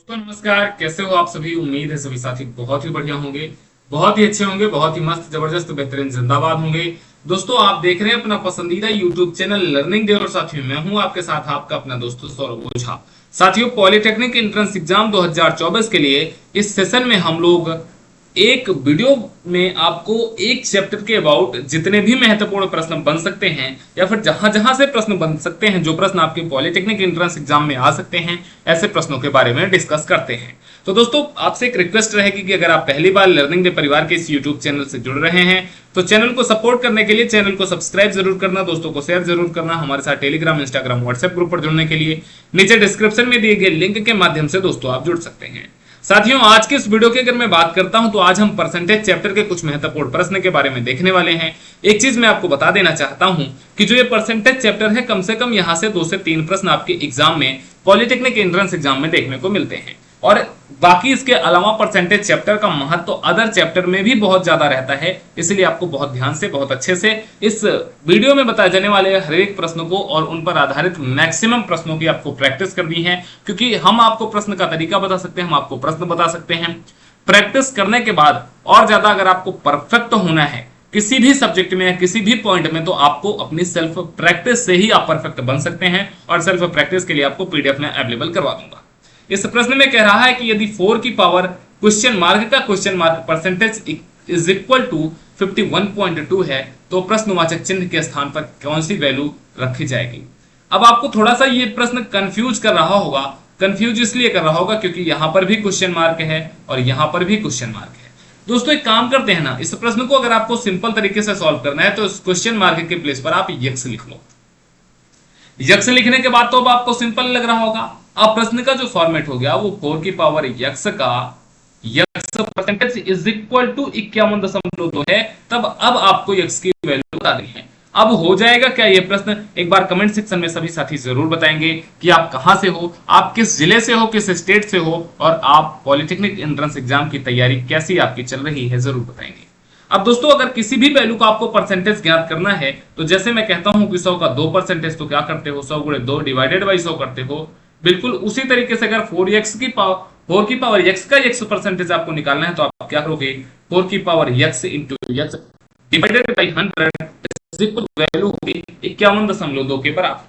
तो नमस्कार, कैसे हो आप सभी। उम्मीद है सभी साथी बहुत ही बढ़िया होंगे, बहुत ही अच्छे होंगे, बहुत ही मस्त जबरदस्त बेहतरीन जिंदाबाद होंगे। दोस्तों, आप देख रहे हैं अपना पसंदीदा यूट्यूब चैनल लर्निंग डे और साथियों मैं हूं आपके साथ आपका अपना दोस्त सौरभ ओझा। साथियों, पॉलिटेक्निक एंट्रेंस एग्जाम 2024 के लिए इस सेशन में हम लोग एक वीडियो में आपको एक चैप्टर के अबाउट जितने भी महत्वपूर्ण प्रश्न बन सकते हैं या फिर जहां जहां से प्रश्न बन सकते हैं, जो प्रश्न आपके पॉलिटेक्निक एंट्रेंस एग्जाम में आ सकते हैं, ऐसे प्रश्नों के बारे में डिस्कस करते हैं। तो दोस्तों, आपसे एक रिक्वेस्ट रहेगी कि अगर आप पहली बार लर्निंग डे परिवार के इस यूट्यूब चैनल से जुड़ रहे हैं तो चैनल को सपोर्ट करने के लिए चैनल को सब्सक्राइब जरूर करना, दोस्तों को शेयर जरूर करना। हमारे साथ टेलीग्राम, इंस्टाग्राम, व्हाट्सएप ग्रुप पर जुड़ने के लिए नीचे डिस्क्रिप्शन में दिए गए लिंक के माध्यम से दोस्तों आप जुड़ सकते हैं। साथियों, आज के इस वीडियो की अगर मैं बात करता हूं तो आज हम परसेंटेज चैप्टर के कुछ महत्वपूर्ण प्रश्न के बारे में देखने वाले हैं। एक चीज मैं आपको बता देना चाहता हूं कि जो ये परसेंटेज चैप्टर है, कम से कम यहां से 2 से 3 प्रश्न आपके एग्जाम में, पॉलिटेक्निक एंट्रेंस एग्जाम में देखने को मिलते हैं। और बाकी इसके अलावा परसेंटेज चैप्टर का महत्व तो अदर चैप्टर में भी बहुत ज्यादा रहता है, इसलिए आपको बहुत ध्यान से, बहुत अच्छे से इस वीडियो में बताए जाने वाले हर एक प्रश्न को और उन पर आधारित मैक्सिमम प्रश्नों की आपको प्रैक्टिस करनी है। क्योंकि हम आपको प्रश्न का तरीका बता सकते हैं, हम आपको प्रश्न बता सकते हैं। प्रैक्टिस करने के बाद और ज्यादा अगर आपको परफेक्ट होना है किसी भी सब्जेक्ट में या किसी भी पॉइंट में, तो आपको अपनी सेल्फ प्रैक्टिस से ही आप परफेक्ट बन सकते हैं। और सेल्फ प्रैक्टिस के लिए आपको पीडीएफ में अवेलेबल करवा दूंगा। इस प्रश्न में कह रहा है कि यदि 4 की पावर क्वेश्चन मार्क का question mark percentage is equal to 51.2 है तो प्रश्नवाचक चिन्ह के स्थान पर कौन सी वैल्यू रखी जाएगी। अब आपको थोड़ा सा ये प्रश्न कंफ्यूज कर रहा होगा। कंफ्यूज इसलिए कर रहा होगा क्योंकि यहां पर भी क्वेश्चन मार्क है और यहां पर भी क्वेश्चन मार्क है। दोस्तों, एक काम करते हैं ना, इस प्रश्न को अगर आपको सिंपल तरीके से सॉल्व करना है तो इस क्वेश्चन मार्क के प्लेस पर आप यक्स लिख लो। यक्स लिखने के बाद तो अब आपको सिंपल लग रहा होगा। अब प्रश्न का जो फॉर्मेट हो गया वो 4 की पावर यक्स का x percentage is equal to 51.2 है। तब अब आपको यक्स की वैल्यू बतानी है। अब हो जाएगा क्या ये प्रश्न, एक बार कमेंट सेक्शन में सभी साथी जरूर बताएंगे कि आप कहां से हो, आप किस जिले से हो, किस स्टेट से हो और आप पॉलिटेक्निक एंट्रेंस एग्जाम की तैयारी कैसी आपकी चल रही है, जरूर बताएंगे। अब दोस्तों, अगर किसी भी वैल्यू का आपको परसेंटेज ज्ञात करना है तो जैसे मैं कहता हूं कि 100 का 2% तो क्या करते हो, 100 गुणे 2 डिवाइडेड बाई 100 करते हो। बिल्कुल उसी तरीके से अगर 4 की पावर यक्स का यक्स परसेंटेज आपको निकालना है तो आप क्या करोगे, 4 की power x into x divided by 100 value होगी 51.2 के बराबर।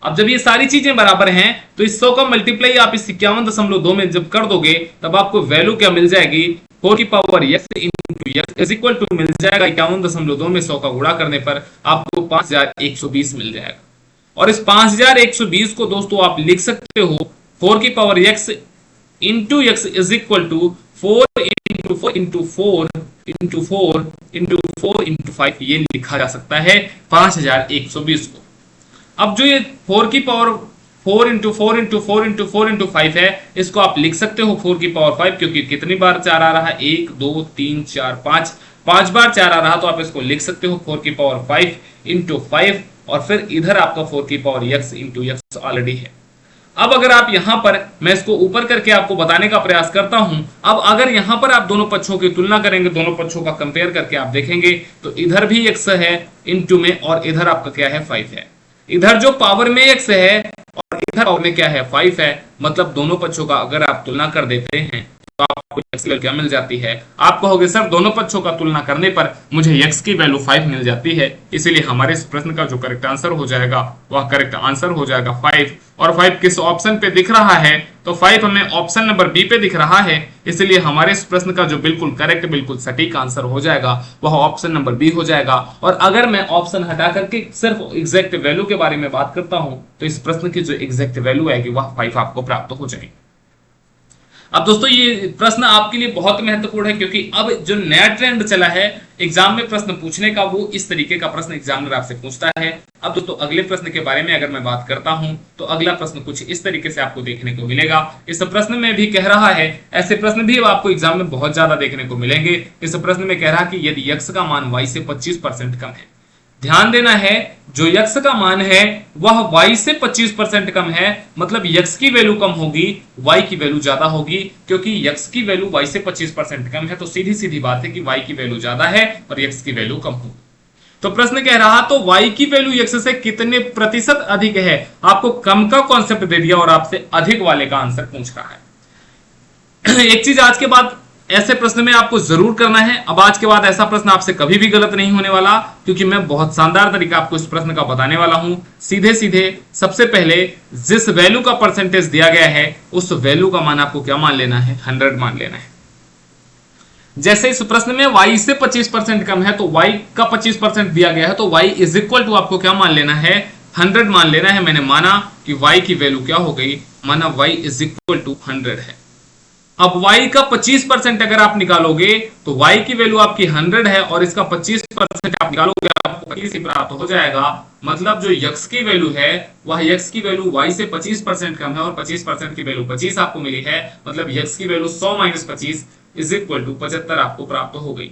अब जब ये सारी चीजें बराबर हैं तो इस 100 का मल्टीप्लाई आप इस 51.2 में जब कर दोगे तब आपको वैल्यू क्या मिल जाएगी, 4 की power x into x is equal to मिल जाएगा 51.2 में 100 का गुणा करने पर आपको 5120 मिल जाएगा। और इस 5120 को दोस्तों आप लिख सकते हो 4 की power x into x is equal to 4 into 4 into 4 into 4 into 4 into 5, ये लिखा जा सकता है 5120 को। अब जो ये 4 की power 4 into 4 into 4 into 4 into 5 है, इसको आप लिख सकते हो 4 की पावर 5, क्योंकि कितनी बार 4 आ रहा है, 1 2 3 4 5 बार 4 आ रहा, तो आप इसको लिख सकते हो 4 की पावर 5 इंटू 5 और फिर इधर आपका 4 की power x into x already है। अब अगर आप यहां पर, मैं इसको ऊपर करके आपको बताने का प्रयास करता हूं, अब अगर यहां पर आप दोनों पक्षों की तुलना करेंगे, दोनों पक्षों का कंपेयर करके आप देखेंगे तो इधर भी यक्स है इंटू में और इधर आपका क्या है, 5 है। इधर जो पावर में x है और इधर पावर में क्या है, 5 है। मतलब दोनों पक्षों का अगर आप तुलना कर देते हैं तो आपको x की वैल्यू क्या मिल जाती है। आप कहोगे सर दोनों पक्षों का तुलना करने पर मुझे x की वैल्यू 5 मिल जाती है, इसीलिए हमारे इस प्रश्न का जो करेक्ट आंसर हो जाएगा वह करेक्ट आंसर हो जाएगा 5। और 5 किस ऑप्शन पे दिख रहा है, तो 5 हमें ऑप्शन नंबर बी पे दिख रहा है, इसलिए हमारे इस प्रश्न का जो बिल्कुल करेक्ट, बिल्कुल सटीक आंसर हो जाएगा वह ऑप्शन नंबर बी हो जाएगा। और अगर मैं ऑप्शन हटा करके सिर्फ एग्जैक्ट वैल्यू के बारे में बात करता हूं तो इस प्रश्न की जो एग्जैक्ट वैल्यू आएगी वह 5 आपको प्राप्त हो जाएगी। अब दोस्तों, ये प्रश्न आपके लिए बहुत महत्वपूर्ण है क्योंकि अब जो नया ट्रेंड चला है एग्जाम में प्रश्न पूछने का, वो इस तरीके का प्रश्न एग्जामिनर आपसे पूछता है। अब दोस्तों, अगले प्रश्न के बारे में अगर मैं बात करता हूं तो अगला प्रश्न कुछ इस तरीके से आपको देखने को मिलेगा। इस प्रश्न में भी कह रहा है, ऐसे प्रश्न भी आपको एग्जाम में बहुत ज्यादा देखने को मिलेंगे। इस प्रश्न में कह रहा है कि यदि यक्स का मान y से 25% कम है, ध्यान देना है जो यक्स का मान है वह y से 25% कम है, मतलब यक्स की वैल्यू कम होगी, y की वैल्यू ज्यादा होगी। क्योंकि यक्स की वैल्यू y से 25% कम है तो सीधी सीधी बात है कि y की वैल्यू ज्यादा है और यक्स की वैल्यू कम होगी। तो प्रश्न कह रहा तो y की वैल्यू x से कितने प्रतिशत अधिक है। आपको कम का कॉन्सेप्ट दे दिया और आपसे अधिक वाले का आंसर पूछ रहा है। एक चीज आज के बाद ऐसे प्रश्न में आपको जरूर करना है, अब आज के बाद ऐसा प्रश्न आपसे कभी भी गलत नहीं होने वाला, क्योंकि मैं बहुत शानदार तरीका आपको इस प्रश्न का बताने वाला हूं। सीधे सीधे सबसे पहले जिस वैल्यू का परसेंटेज दिया गया है उस वैल्यू का मान आपको क्या मान लेना है, 100 मान लेना है। जैसे इस प्रश्न में y से 25% कम है तो y का 25% दिया गया है, तो y इज इक्वल टू आपको क्या मान लेना है, 100 मान लेना है। मैंने माना कि y की वैल्यू क्या हो गई, माना y इज इक्वल टू 100 है। अब y का 25% अगर आप निकालोगे तो y की वैल्यू आपकी 100 है और इसका 25% आप निकालोगे आपको 25 ही प्राप्त हो जाएगा। मतलब जो x की वैल्यू है वह x की वैल्यू y से 25% कम है और 25% की वैल्यू 25 आपको मिली है। मतलब x की वैल्यू 100 - 25 इज इक्वल टू 75 आपको प्राप्त हो गई।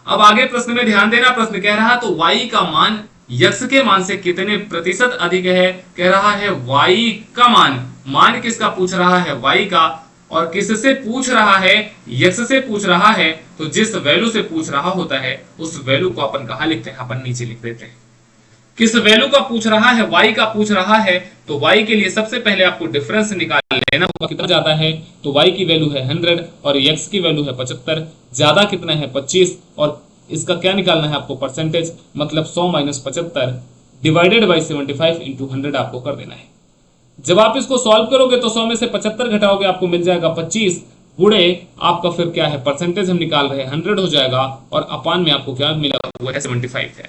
अब आगे प्रश्न में ध्यान देना, प्रश्न कह रहा तो y का मान x के मान से कितने प्रतिशत अधिक है। कह रहा है y का मान किसका पूछ रहा है, y का, और किससे पूछ रहा है, x से पूछ रहा है। तो जिस वैल्यू से पूछ रहा होता है उस वैल्यू को अपन कहां लिखते हैं, अपन नीचे लिख देते हैं। किस वैल्यू का पूछ रहा है, y का पूछ रहा है, तो y के लिए सबसे पहले आपको डिफरेंस निकाल लेना होगा, कितना जाता है। तो y की वैल्यू है 100 और x की वैल्यू है 75, ज्यादा कितना है 25, और इसका क्या निकालना है आपको, परसेंटेज, मतलब 100 - 75 डिवाइडेड बाई 75 इंटू 100 आपको कर देना है। जब आप इसको सॉल्व करोगे तो 100 में से 75 घटाओगे आपको मिल जाएगा 25, गुणे आपका फिर क्या है, परसेंटेज हम निकाल रहे हैं 100 हो जाएगा, और अपान में आपको क्या मिला हुआ है, 75 है।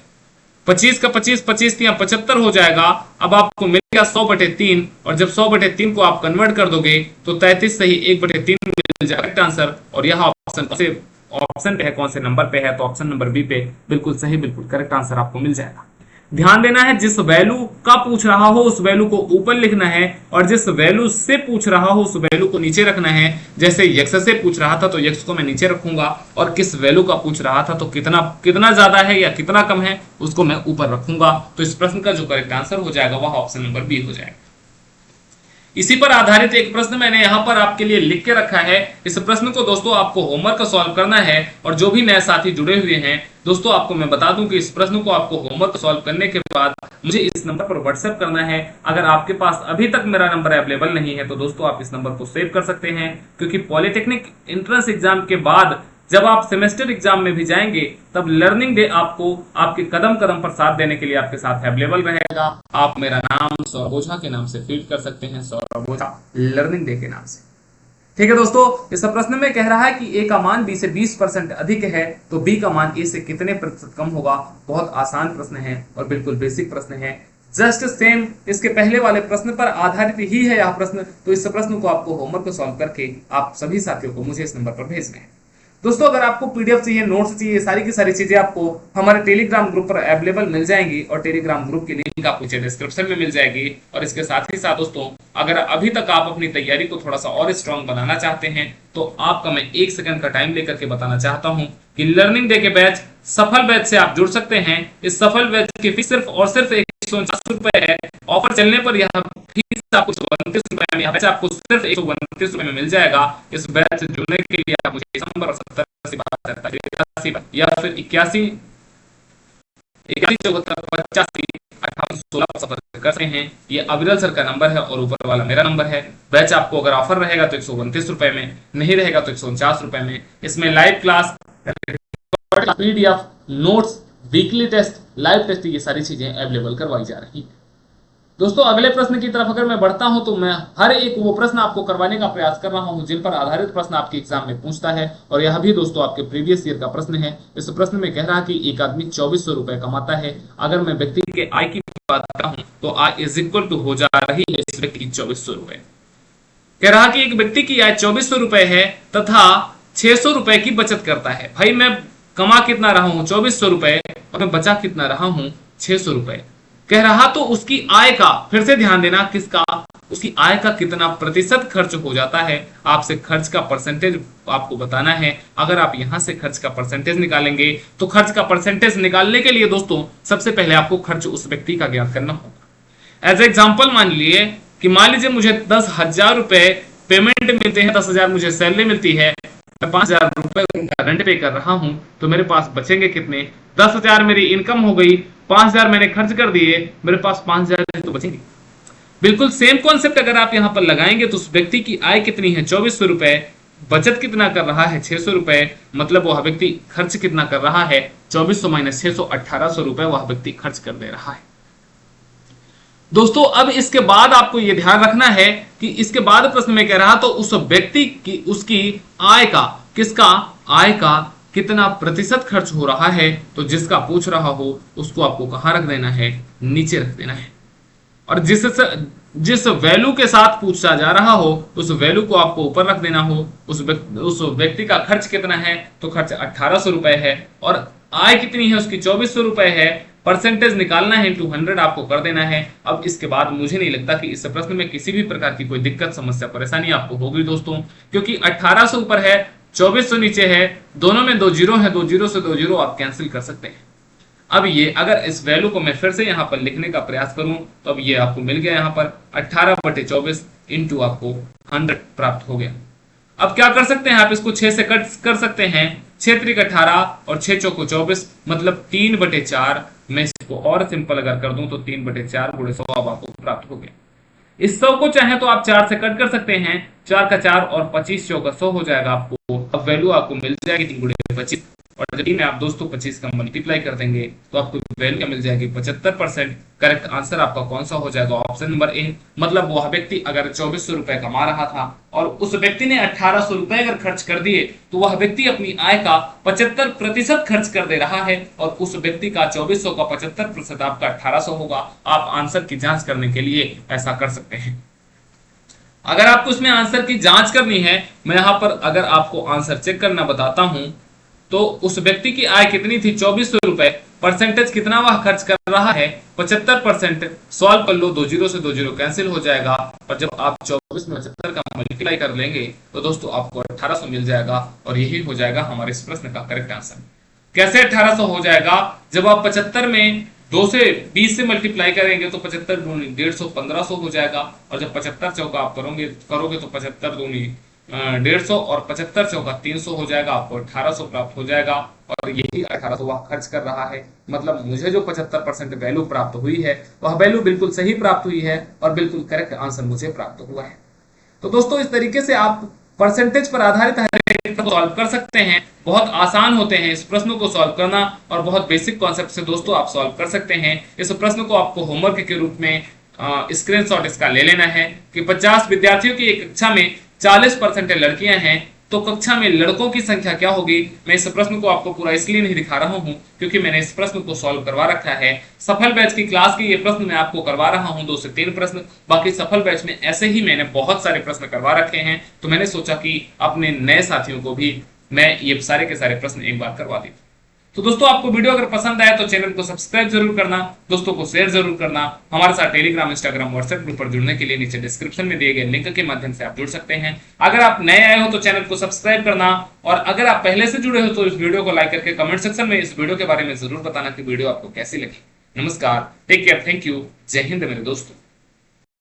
25 का 25 25 या 75 हो जाएगा। अब आपको मिल गया 100/3, और जब 100/3 को आप कन्वर्ट कर दोगे तो 33 सही 1/3 मिल जाएगा करेक्ट आंसर। और यह ऑप्शन है, कौन से नंबर पे है, तो ऑप्शन नंबर बी पे बिल्कुल सही, बिल्कुल करेक्ट आंसर आपको मिल जाएगा। ध्यान देना है, जिस वैल्यू का पूछ रहा हो उस वैल्यू को ऊपर लिखना है और जिस वैल्यू से पूछ रहा हो उस वैल्यू को नीचे रखना है। जैसे x से पूछ रहा था तो x को मैं नीचे रखूंगा, और किस वैल्यू का पूछ रहा था तो कितना ज्यादा है या कितना कम है उसको मैं ऊपर रखूंगा। तो इस प्रश्न का जो करेक्ट आंसर हो जाएगा वह ऑप्शन नंबर बी हो जाएगा। इसी पर आधारित एक प्रश्न मैंने यहां पर आपके लिए लिख के रखा है। इस प्रश्न को दोस्तों आपको होमवर्क सॉल्व करना है, और जो भी नए साथी जुड़े हुए हैं दोस्तों आपको मैं बता दूं कि इस प्रश्न को आपको होमवर्क सॉल्व करने के बाद मुझे इस नंबर पर व्हाट्सएप करना है। अगर आपके पास अभी तक मेरा नंबर अवेलेबल नहीं है तो दोस्तों आप इस नंबर को सेव कर सकते हैं, क्योंकि पॉलिटेक्निक एंट्रेंस एग्जाम के बाद जब आप सेमेस्टर एग्जाम में भी जाएंगे तब लर्निंग डे आपको आपके कदम कदम पर साथ देने के लिए आपके साथ अवेलेबल रहेगा। आप मेरा नाम सौरभ ओझा के नाम से फीड कर सकते हैं, सौरभ ओझा लर्निंग डे के नाम से। ठीक है दोस्तों, इस प्रश्न में कह रहा है कि a का मान b से 20% अधिक है तो b का मान a से कितने प्रतिशत कम होगा। बहुत आसान प्रश्न है और बिल्कुल बेसिक प्रश्न है, जस्ट सेम इसके पहले वाले प्रश्न पर आधारित ही है यह प्रश्न। तो इस प्रश्न को आपको होमवर्क सॉल्व करके आप सभी साथियों को मुझे इस नंबर पर भेजना है। दोस्तों अगर आपको पीडीएफ चाहिए, नोट्स चाहिए, सारी की सारी चीजें आपको हमारे टेलीग्राम ग्रुप पर अवेलेबल मिल जाएंगी, और टेलीग्राम ग्रुप की लिंक आपको नीचे डिस्क्रिप्शन में मिल जाएगी। और इसके साथ ही साथ दोस्तों अगर अभी तक आप अपनी तैयारी को थोड़ा सा और स्ट्रांग बनाना चाहते हैं तो आपका मैं 1 सेकंड का टाइम लेकर के बताना चाहता हूं कि लर्निंग डे के बैच सफल बैच से आप जुड़ सकते हैं। इस सफल बैच की फीस सिर्फ और सिर्फ 149 रुपए है। ऑफर चलने पर यह फीस आपको 129 रुपए में, बैच आपको सिर्फ 129 रुपए में मिल जाएगा। इस बैच से जुड़ने के लिए आप मुझे इस नंबर 70 या फिर 81 74 85 58 16 पर संपर्क कर सकते हैं। ये अविरल सर का नंबर है और ऊपर वाला मेरा नंबर है। बैच आपको अगर ऑफर रहेगा तो 129 रुपए में, नहीं रहेगा तो 149 रुपए में। इसमें live class, PDF, notes, weekly test, live test, ये सारी चीजें अवेलेबल करवाई जा रही है। दोस्तों अगले प्रश्न की तरफ अगर मैं बढ़ता हूं तो मैं हर एक वो प्रश्न आपको करवाने का प्रयास कर रहा हूं जिन पर आधारित प्रश्न आपके एग्जाम में पूछता है, और यह भी दोस्तों आपके प्रीवियस ईयर का प्रश्न है। इस प्रश्न में कह रहा है कि एक आदमी 2400 रुपए कमाता है। अगर मैं व्यक्ति के आय की बात करता हूं तो आय इज इक्वल टू हो जा रही है इस व्यक्ति की 2400 रुपए। कह रहा कि एक व्यक्ति की आय 2400 रुपए है तथा 600 रुपए की बचत करता है। भाई मैं कमा कितना रहा हूं 2400 रुपए और मैं बचा कितना रहा हूं 600 रुपए। कह रहा तो उसकी आय का, फिर से ध्यान देना, किसका, उसकी आय का कितना प्रतिशत खर्च हो जाता है। आपसे खर्च का परसेंटेज आपको बताना है। अगर आप यहां से खर्च का परसेंटेज निकालेंगे तो खर्च का परसेंटेज निकालने के लिए दोस्तों सबसे पहले आपको खर्च उस व्यक्ति का ज्ञात करना होगा। एज एग्जाम्पल मान लीजिए मुझे 10,000 रुपए पेमेंट मिलते हैं, 10,000 मुझे सैलरी मिलती है, मैं 5,000 रुपए उनका रेंट पे कर रहा हूं, तो मेरे पास बचेंगे कितने? 10,000 मेरी इनकम हो गई, 5,000 मैंने खर्च कर दिए, मेरे पास 5,000 तो बचेंगे। बिल्कुल सेम कॉन्सेप्ट अगर आप यहां पर लगाएंगे तो उस व्यक्ति की आय कितनी है? 2400 रुपए, बचत कितना कर रहा है? 600 रुपए, मतलब वह व्यक्ति खर्च कितना कर रहा है? 2400 माइनस 600, 1800 रुपए वह व्यक्ति खर्च कर दे रहा है। दोस्तों अब इसके बाद आपको यह ध्यान रखना है कि इसके बाद प्रश्न में कह रहा तो उस व्यक्ति की उसकी आय का, किसका? आय का कितना प्रतिशत खर्च हो रहा है? तो जिसका पूछ रहा हो उसको आपको कहां रख देना है? नीचे रख देना है। और जिस वैल्यू के साथ पूछा जा रहा हो उस वैल्यू को आपको ऊपर रख देना हो। उस व्यक्ति का खर्च कितना है? तो खर्च 1800 रुपए है, और आय कितनी है उसकी? 2400 रुपए है। परसेंटेज निकालना है, 200 आपको कर देना है। अब इसके बाद मुझे नहीं लगता कि इस प्रश्न में किसी भी प्रकार की कोई दिक्कत, समस्या, परेशानी आपको होगी दोस्तों, क्योंकि 1800 ऊपर है, 2400 नीचे है, दोनों में 2 जीरो है, 2 जीरो से 2 जीरो आप कैंसिल कर सकते हैं। अब ये अगर इस वैल्यू को मैं फिर से यहां पर लिखने का प्रयास करूं तो अब ये आपको मिल गया, यहां पर 18/24 इंटू आपको 100 प्राप्त हो गया। अब क्या कर सकते हैं आप? इसको 6 से कट कर सकते हैं। 6 त्रिक 18 और 6 चौको 24, मतलब 3/4। मैं इसको और सिंपल अगर कर दूं तो 3/4 गुणे 100 अब आपको प्राप्त हो गया। इस 100 को चाहे तो आप 4 से कट कर सकते हैं। 4 का 4 और 25 चौका 100 हो जाएगा आपको। अब वैल्यू आपको मिल जाएगी 3 गुणे 25, और जब में आप दोस्तों 25 का मल्टीप्लाई कर देंगे तो आपको वैल्यू क्या मिल जाएगी? 75%। करेक्ट आंसर आपका कौन सा हो जाएगा? Option number A. मतलब वह व्यक्ति अगर 2400 रुपए कमा रहा था और उस व्यक्ति ने 1800 रुपए अगर खर्च कर दिए तो वह व्यक्ति अपनी आय का 75% खर्च कर दे रहा है, और उस व्यक्ति का 2400 का 75% आपका 1800 होगा। आप आंसर की जांच करने के लिए ऐसा कर सकते हैं। अगर आपको इसमें आंसर की जांच करनी है, मैं यहां पर अगर आपको आंसर चेक करना बताता हूं तो उस व्यक्ति की आय कितनी थी? 2400 रुपए। परसेंटेज कितना वह खर्च कर रहा है? 75%। सॉल्व कर लो, 2 जीरो से 2 जीरो कैंसिल हो जाएगा, और जब आप 24 में 75 का मल्टीप्लाई कर लेंगे तो दोस्तों आपको 1800 मिल जाएगा, और यही हो जाएगा हमारे इस प्रश्न का करेक्ट आंसर। कैसे 1800 हो जाएगा? जब आप 75 में 2 से 20 से मल्टीप्लाई करेंगे तो 75 दूनी 150, 1500 हो जाएगा, और जब 75 चौका आप करोगे तो 75 दूनी 150 और 75 चौका 300 हो जाएगा, आपको 1800 प्राप्त हो जाएगा। और यही 1800 वह खर्च कर रहा है। मतलब मुझे जो 75% वैल्यू प्राप्त हुई है वह वैल्यू बिल्कुल सही प्राप्त हुई है, और बिल्कुल करेक्ट आंसर मुझे प्राप्त हुआ है। तो दोस्तों इस तरीके से आप परसेंटेज पर आधारित सॉल्व कर सकते हैं। बहुत आसान होते हैं इस प्रश्न को सॉल्व करना, और बहुत बेसिक कॉन्सेप्ट से दोस्तों आप सॉल्व कर सकते हैं। इस प्रश्न को आपको होमवर्क के रूप में स्क्रीनशॉट इसका ले लेना है कि 50 विद्यार्थियों की एक कक्षा में 40% लड़कियां हैं, तो कक्षा में लड़कों की संख्या क्या होगी? मैं इस प्रश्न को आपको पूरा इसलिए नहीं दिखा रहा हूं क्योंकि मैंने इस प्रश्न को सॉल्व करवा रखा है। सफल बैच की क्लास के ये प्रश्न मैं आपको करवा रहा हूं, 2 से 3 प्रश्न। बाकी सफल बैच में ऐसे ही मैंने बहुत सारे प्रश्न करवा रखे हैं, तो मैंने सोचा कि अपने नए साथियों को भी मैं ये सारे के सारे प्रश्न एक बार करवा दी। तो दोस्तों आपको वीडियो अगर पसंद आए तो चैनल को सब्सक्राइब जरूर करना, दोस्तों को शेयर जरूर करना। हमारे साथ टेलीग्राम, इंस्टाग्राम, व्हाट्सएप ग्रुप पर जुड़ने के लिए नीचे डिस्क्रिप्शन में दिए गए लिंक के माध्यम से आप जुड़ सकते हैं। अगर आप नए आए हो तो चैनल को सब्सक्राइब करना, और अगर आप पहले से जुड़े हो तो इस वीडियो को लाइक करके कमेंट सेक्शन में इस वीडियो के बारे में जरूर बताना कि वीडियो आपको कैसी लगी। नमस्कार, टेक केयर, थैंक यू, जय हिंद मेरे दोस्तों।